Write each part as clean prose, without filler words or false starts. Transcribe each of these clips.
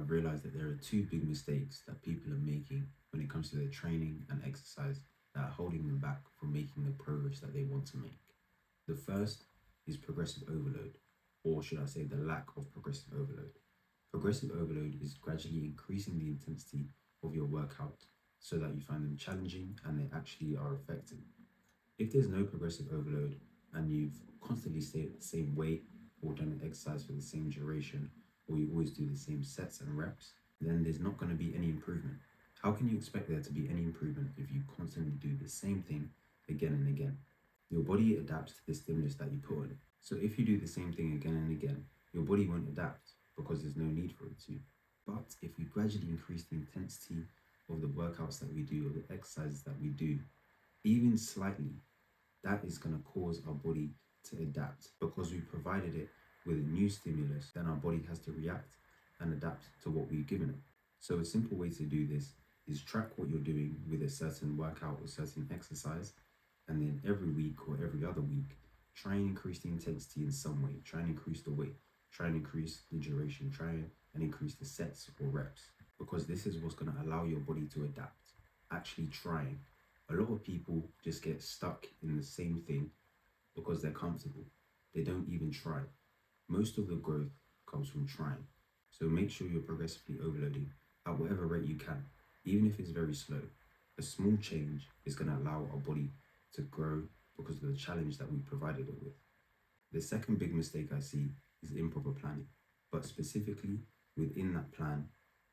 I've realized that there are two big mistakes that people are making when it comes to their training and exercise that are holding them back from making the progress that they want to make. The first is progressive overload, or should I say the lack of progressive overload. Progressive overload is gradually increasing the intensity of your workout so that you find them challenging and they actually are effective. If there's no progressive overload and you've constantly stayed at the same weight or done an exercise for the same duration, or you always do the same sets and reps, then there's not going to be any improvement. How can you expect there to be any improvement if you constantly do the same thing again and again? Your body adapts to the stimulus that you put on it. So if you do the same thing again and again, your body won't adapt because there's no need for it to. But if we gradually increase the intensity of the workouts that we do or the exercises that we do, even slightly, that is going to cause our body to adapt because we provided it with a new stimulus. Then our body has to react and adapt to what we've given it. So a simple way to do this is track what you're doing with a certain workout or certain exercise, and then every week or every other week, try and increase the intensity in some way. Try and increase the weight, try and increase the duration, try and increase the sets or reps, because this is what's going to allow your body to adapt. Actually trying. A lot of people just get stuck in the same thing because they're comfortable. They don't even try. Most of the growth comes from trying. So make sure you're progressively overloading at whatever rate you can, even if it's very slow. A small change is going to allow our body to grow because of the challenge that we provided it with. The second big mistake I see is improper planning, but specifically within that plan,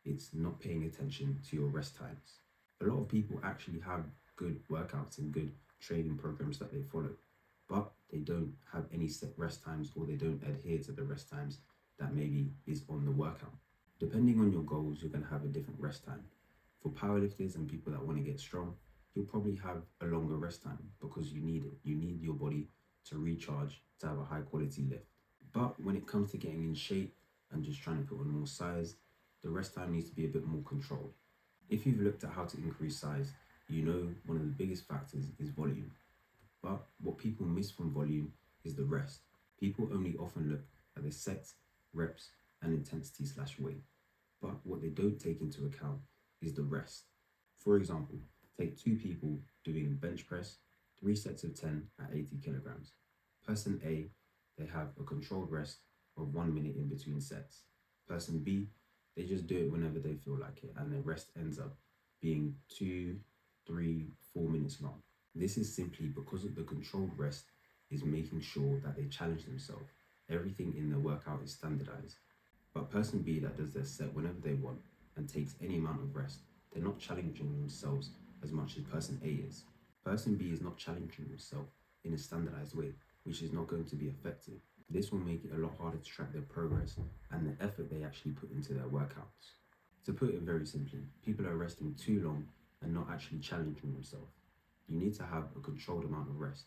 it's not paying attention to your rest times. A lot of people actually have good workouts and good training programs that they follow, but they don't have any set rest times, or they don't adhere to the rest times that maybe is on the workout. Depending on your goals, you're going to have a different rest time. For powerlifters and people that want to get strong, you'll probably have a longer rest time because you need it. You need your body to recharge to have a high quality lift. But when it comes to getting in shape and just trying to put on more size, the rest time needs to be a bit more controlled. If you've looked at how to increase size, you know one of the biggest factors is volume. But what people miss from volume is the rest. People only often look at the sets, reps, and intensity/weight. But what they don't take into account is the rest. For example, take two people doing bench press, 3 sets of 10 at 80 kilograms. Person A, they have a controlled rest of 1 minute in between sets. Person B, they just do it whenever they feel like it, and their rest ends up being 2, 3, 4 minutes long. This is simply because of the controlled rest is making sure that they challenge themselves. Everything in the workout is standardized. But person B that does their set whenever they want and takes any amount of rest, they're not challenging themselves as much as person A is. Person B is not challenging themselves in a standardized way, which is not going to be effective. This will make it a lot harder to track their progress and the effort they actually put into their workouts. To put it very simply, people are resting too long and not actually challenging themselves. You need to have a controlled amount of rest.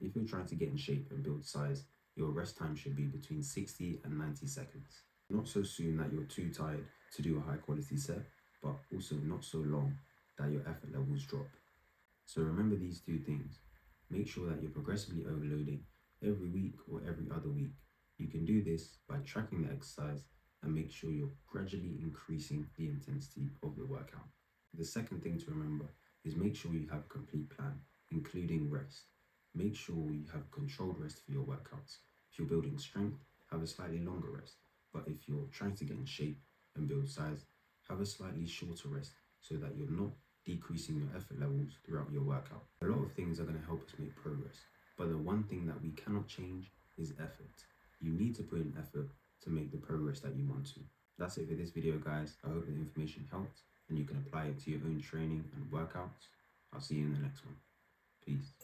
If you're trying to get in shape and build size, your rest time should be between 60 and 90 seconds. Not so soon that you're too tired to do a high quality set, but also not so long that your effort levels drop. So remember these two things. Make sure that you're progressively overloading every week or every other week. You can do this by tracking the exercise and make sure you're gradually increasing the intensity of the workout. The second thing to remember is make sure you have a complete plan, including rest. Make sure you have controlled rest for your workouts. If you're building strength, have a slightly longer rest. But if you're trying to get in shape and build size, have a slightly shorter rest so that you're not decreasing your effort levels throughout your workout. A lot of things are going to help us make progress, but the one thing that we cannot change is effort. You need to put in effort to make the progress that you want to. That's it for this video, guys. I hope the information helped and you can apply it to your own training and workouts. I'll see you in the next one. Peace.